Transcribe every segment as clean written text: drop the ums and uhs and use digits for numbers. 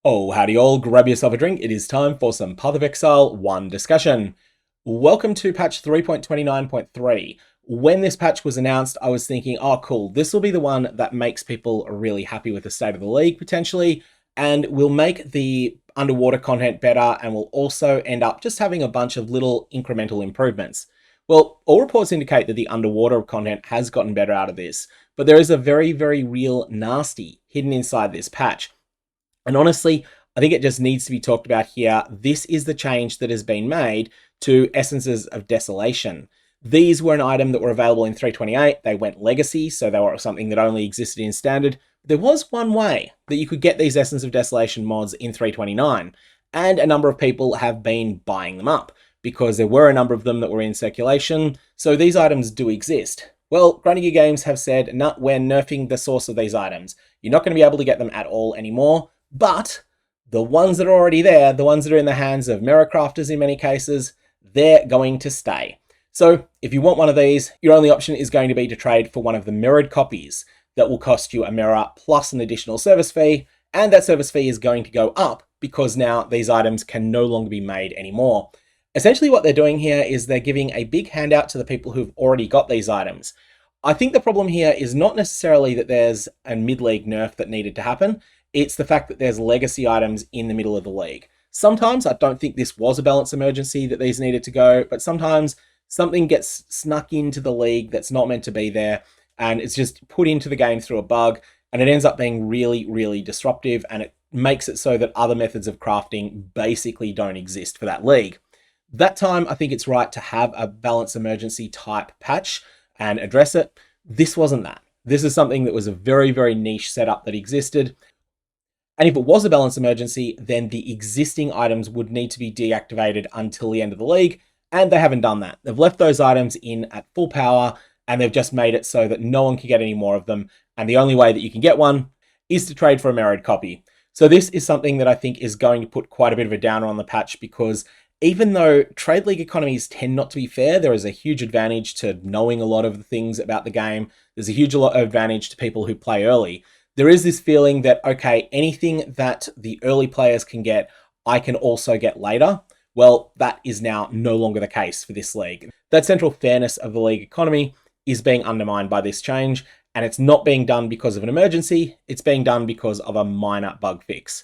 Oh, howdy all, grab yourself a drink. It is time for some Path of Exile 1 discussion. Welcome to patch 3.29.3. When this patch was announced, I was thinking, oh cool, this will be the one that makes people really happy with the state of the league, potentially, and will make the underwater content better, and will also end up just having a bunch of little incremental improvements. Well, all reports indicate that the underwater content has gotten better out of this, but there is a very, very real nasty hidden inside this patch. And honestly, I think it just needs to be talked about here. This is the change that has been made to Essences of Desolation. These were an item that were available in 328. They went legacy, so they were something that only existed in standard. There was one way that you could get these Essence of Desolation mods in 329, and a number of people have been buying them up because there were a number of them that were in circulation, so these items do exist. Well, Grinding Games have said, no, we're nerfing the source of these items. You're not going to be able to get them at all anymore. But the ones that are already there, the ones that are in the hands of mirror crafters in many cases, they're going to stay. So if you want one of these, your only option is going to be to trade for one of the mirrored copies that will cost you a mirror plus an additional service fee, and that service fee is going to go up because now these items can no longer be made anymore. Essentially what they're doing here is they're giving a big handout to the people who've already got these items. I think the problem here is not necessarily that there's a mid-league nerf that needed to happen. It's the fact that there's legacy items in the middle of the league. Sometimes I don't think this was a balance emergency that these needed to go, but sometimes something gets snuck into the league that's not meant to be there, and it's just put into the game through a bug, and it ends up being really, really disruptive, and it makes it so that other methods of crafting basically don't exist for that league. That time, I think it's right to have a balance emergency type patch and address it. This wasn't that. This is something that was a very, very niche setup that existed. And if it was a balance emergency, then the existing items would need to be deactivated until the end of the league, and they haven't done that. They've left those items in at full power, and they've just made it so that no one can get any more of them, and the only way that you can get one is to trade for a mirrored copy. So this is something that I think is going to put quite a bit of a downer on the patch, because even though trade league economies tend not to be fair, there is a huge advantage to knowing a lot of the things about the game. There's a huge advantage to people who play early. There is this feeling that, okay, anything that the early players can get, I can also get later. Well, that is now no longer the case for this league. That central fairness of the league economy is being undermined by this change, and it's not being done because of an emergency, it's being done because of a minor bug fix.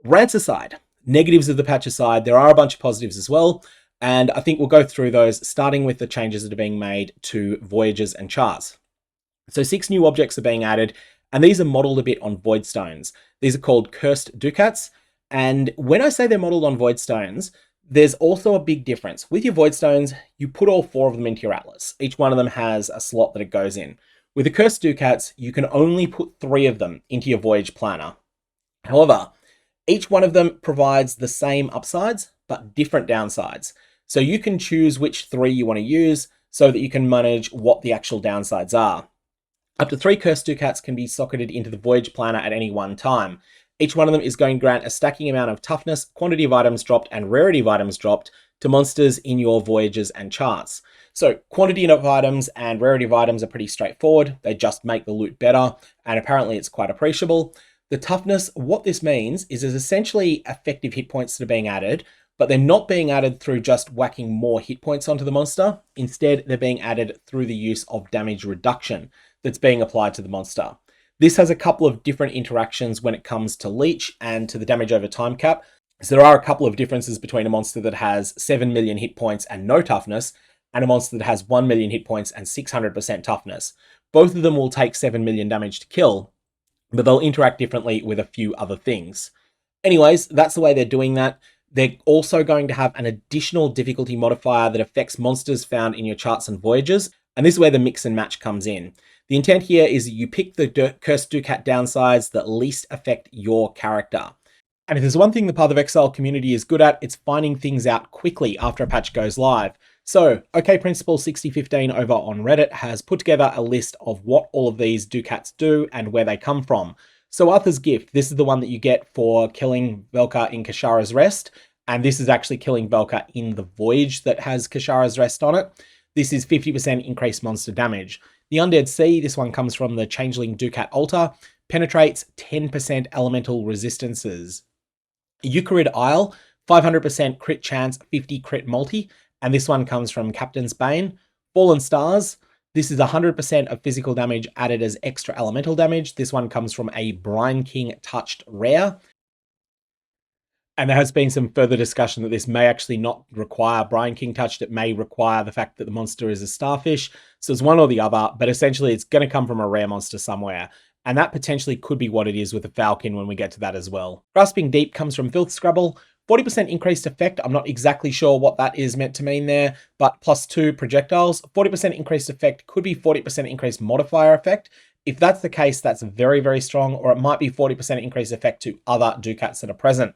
Rants aside, negatives of the patch aside, there are a bunch of positives as well, and I think we'll go through those, starting with the changes that are being made to voyages and charts. So 6 new objects are being added, and these are modeled a bit on void stones. These are called Cursed Ducats, and when I say they're modeled on void stones, there's also a big difference. With your void stones, you put all 4 of them into your atlas. Each one of them has a slot that it goes in. With the Cursed Ducats, you can only put 3 of them into your voyage planner. However, each one of them provides the same upsides, but different downsides. So you can choose which 3 you want to use so that you can manage what the actual downsides are. Up to 3 Cursed Ducats can be socketed into the Voyage Planner at any one time. Each one of them is going to grant a stacking amount of toughness, quantity of items dropped, and rarity of items dropped to monsters in your voyages and charts. So quantity of items and rarity of items are pretty straightforward. They just make the loot better, and apparently it's quite appreciable. The toughness, what this means is there's essentially effective hit points that are being added, but they're not being added through just whacking more hit points onto the monster. Instead, they're being added through the use of damage reduction that's being applied to the monster. This has a couple of different interactions when it comes to leech and to the damage over time cap. So there are a couple of differences between a monster that has 7 million hit points and no toughness, and a monster that has 1 million hit points and 600% toughness. Both of them will take 7 million damage to kill, but they'll interact differently with a few other things. Anyways, that's the way they're doing that. They're also going to have an additional difficulty modifier that affects monsters found in your charts and voyages, and this is where the mix and match comes in. The intent here is you pick the Cursed Ducat downsides that least affect your character. And if there's one thing the Path of Exile community is good at, it's finding things out quickly after a patch goes live. So, OK Principle 6015 over on Reddit has put together a list of what all of these Ducats do and where they come from. Tsoatha's Gift, this is the one that you get for killing Velka in Kashara's Rest, and this is actually killing Velka in the Voyage that has Kashara's Rest on it. This is 50% increased monster damage. The Undead Sea, this one comes from the Changeling Ducat Altar, penetrates 10% elemental resistances. Eucharid Isle, 500% crit chance, 50 crit multi, and this one comes from Captain's Bane. Fallen Stars, this is 100% of physical damage added as extra elemental damage. This one comes from a Brine King touched rare. And there has been some further discussion that this may actually not require Brine King touched. It may require the fact that the monster is a starfish. So it's one or the other, but essentially it's going to come from a rare monster somewhere. And that potentially could be what it is with the Falcon when we get to that as well. Grasping Deep comes from Filth Scrabble. 40% increased effect. I'm not exactly sure what that is meant to mean there, but +2 projectiles. 40% increased effect could be 40% increased modifier effect. If that's the case, that's very, very strong, or it might be 40% increased effect to other Ducats that are present.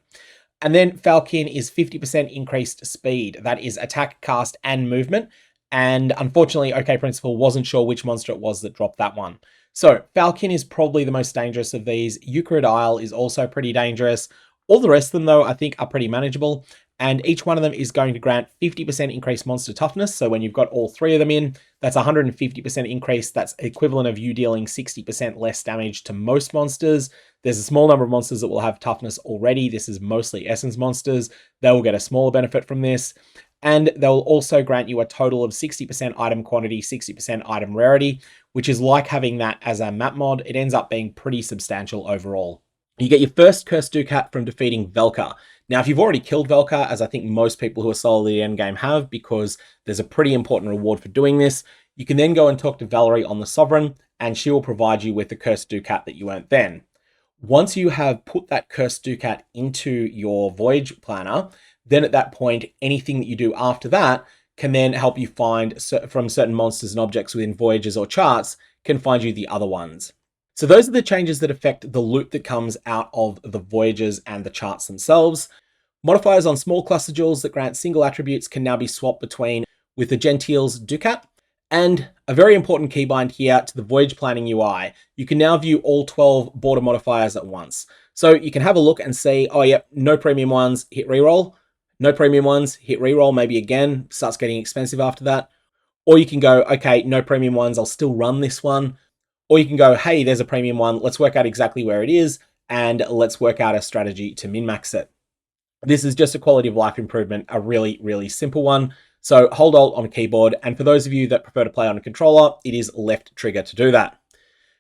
And then Falcon is 50% increased speed. That is attack, cast, and movement. And unfortunately, OK Principle wasn't sure which monster it was that dropped that one. So Falcon is probably the most dangerous of these. Eucharid Isle is also pretty dangerous. All the rest of them, though, I think are pretty manageable. And each one of them is going to grant 50% increased monster toughness. So when you've got all three of them in, that's 150% increase. That's equivalent of you dealing 60% less damage to most monsters. There's a small number of monsters that will have toughness already. This is mostly essence monsters. They will get a smaller benefit from this. And they'll also grant you a total of 60% item quantity, 60% item rarity, which is like having that as a map mod. It ends up being pretty substantial overall. You get your first Cursed Ducat from defeating Velka. Now, if you've already killed Velka, as I think most people who are solidly endgame have, because there's a pretty important reward for doing this, you can then go and talk to Valerie on the Sovereign, and she will provide you with the Cursed Ducat that you earned then. Once you have put that Cursed Ducat into your Voyage Planner, then at that point, anything that you do after that can then help you find from certain monsters and objects within Voyages or charts, can find you the other ones. So those are the changes that affect the loot that comes out of the Voyages and the charts themselves. Modifiers on small cluster jewels that grant single attributes can now be swapped between with the Genteel's Ducat. And a very important keybind here to the Voyage Planning UI, you can now view all 12 border modifiers at once. So you can have a look and see, oh yeah, no premium ones, hit reroll. No premium ones, hit reroll, maybe again, starts getting expensive after that. Or you can go, okay, no premium ones, I'll still run this one. Or you can go, hey, there's a premium one, let's work out exactly where it is, and let's work out a strategy to min-max it. This is just a quality of life improvement, a really, really simple one. So hold Alt on a keyboard, and for those of you that prefer to play on a controller, it is left trigger to do that.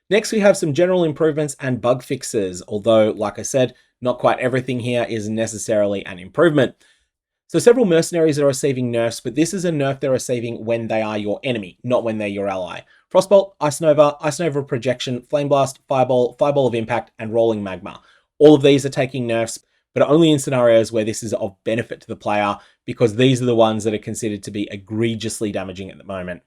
Next, we have some general improvements and bug fixes, although, like I said, not quite everything here is necessarily an improvement. So several mercenaries are receiving nerfs, but this is a nerf they're receiving when they are your enemy, not when they're your ally. Frostbolt, Ice Nova Projection, Flame Blast, Fireball, Fireball of Impact, and Rolling Magma. All of these are taking nerfs, but only in scenarios where this is of benefit to the player, because these are the ones that are considered to be egregiously damaging at the moment.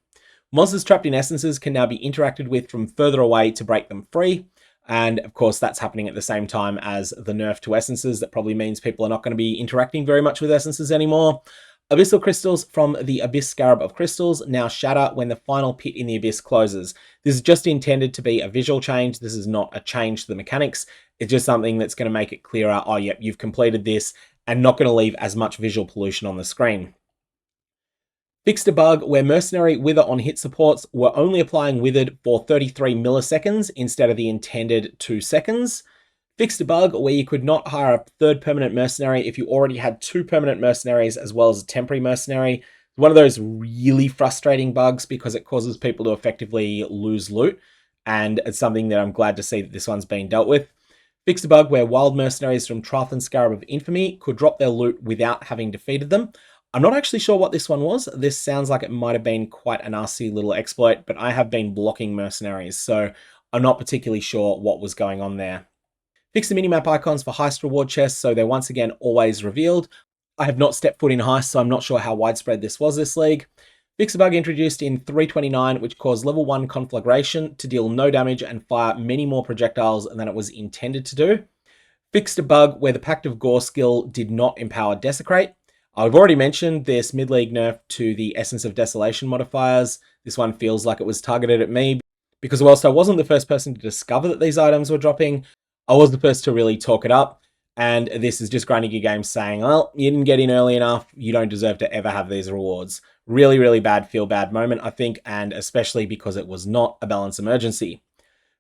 Monsters trapped in essences can now be interacted with from further away to break them free. And of course, that's happening at the same time as the nerf to essences. That probably means people are not going to be interacting very much with essences anymore. Abyssal crystals from the Abyss Scarab of Crystals now shatter when the final pit in the Abyss closes. This is just intended to be a visual change. This is not a change to the mechanics. It's just something that's going to make it clearer. Oh, yep, you've completed this, and not going to leave as much visual pollution on the screen. Fixed a bug where Mercenary Wither on hit supports were only applying Withered for 33 milliseconds instead of the intended 2 seconds. Fixed a bug where you could not hire a third permanent mercenary if you already had 2 permanent mercenaries as well as a temporary mercenary. One of those really frustrating bugs because it causes people to effectively lose loot, and it's something that I'm glad to see that this one's being dealt with. Fixed a bug where wild mercenaries from Tsoatha Scarab of Infamy could drop their loot without having defeated them. I'm not actually sure what this one was. This sounds like it might have been quite a nasty little exploit, but I have been blocking mercenaries, so I'm not particularly sure what was going on there. Fix the minimap icons for Heist reward chests, so they're once again always revealed. I have not stepped foot in Heist, so I'm not sure how widespread this was this league. Fix a bug introduced in 3.29, which caused level 1 Conflagration to deal no damage and fire many more projectiles than it was intended to do. Fixed a bug where the Pact of Ghorr skill did not empower Desecrate. I've already mentioned this mid-league nerf to the Essence of Desolation modifiers. This one feels like it was targeted at me, because whilst I wasn't the first person to discover that these items were dropping, I was the first to really talk it up. And this is just grinding your game saying, well, you didn't get in early enough, you don't deserve to ever have these rewards. Really, really bad feel-bad moment, I think, and especially because it was not a balance emergency.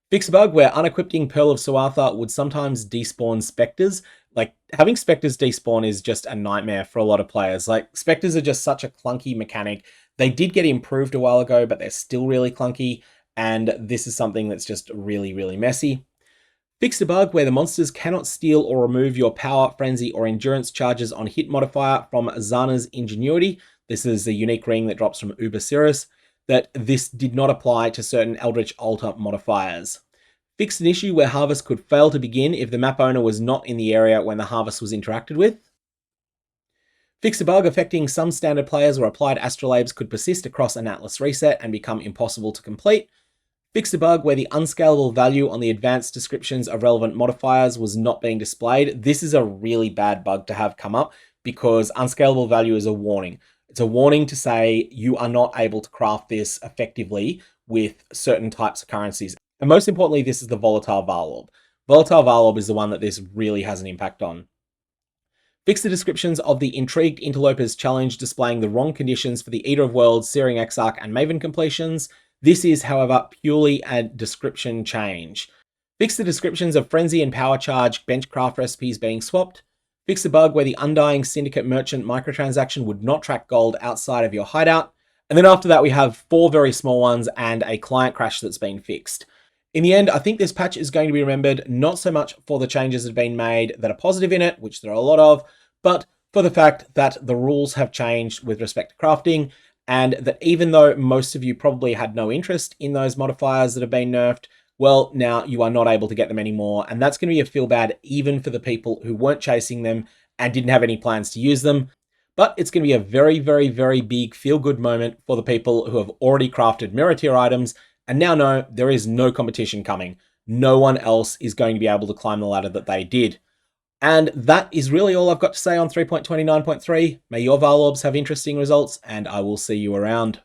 Fix a bug where unequipping Pearl of Tsoatha would sometimes despawn specters, Like, having Spectres despawn is just a nightmare for a lot of players. Like, Spectres are just such a clunky mechanic. They did get improved a while ago, but they're still really clunky, and this is something that's just really, really messy. Fixed a bug where the monsters cannot steal or remove your power, frenzy, or endurance charges on hit modifier from Zana's Ingenuity. This is the unique ring that drops from Uber Cirrus, that this did not apply to certain Eldritch Altar modifiers. Fixed an issue where harvest could fail to begin if the map owner was not in the area when the harvest was interacted with. Fixed a bug affecting some standard players where applied Astrolabes could persist across an Atlas reset and become impossible to complete. Fixed a bug where the unscalable value on the advanced descriptions of relevant modifiers was not being displayed. This is a really bad bug to have come up because unscalable value is a warning. It's a warning to say you are not able to craft this effectively with certain types of currencies. And most importantly, this is the Volatile Vaal Orb. Volatile Vaal Orb is the one that this really has an impact on. Fix the descriptions of the Intrigued Interlopers challenge displaying the wrong conditions for the Eater of Worlds, Searing Exarch, and Maven completions. This is, however, purely a description change. Fix the descriptions of Frenzy and Power Charge benchcraft recipes being swapped. Fix the bug where the Undying Syndicate Merchant microtransaction would not track gold outside of your hideout. And then after that, we have 4 very small ones and a client crash that's been fixed. In the end, I think this patch is going to be remembered not so much for the changes that have been made that are positive in it, which there are a lot of, but for the fact that the rules have changed with respect to crafting, and that even though most of you probably had no interest in those modifiers that have been nerfed, well, now you are not able to get them anymore, and that's going to be a feel bad even for the people who weren't chasing them and didn't have any plans to use them. But it's going to be a very, very, very big feel-good moment for the people who have already crafted mirror tier items and now know there is no competition coming. No one else is going to be able to climb the ladder that they did. And that is really all I've got to say on 3.29.3. May your Vaal Orbs have interesting results, and I will see you around.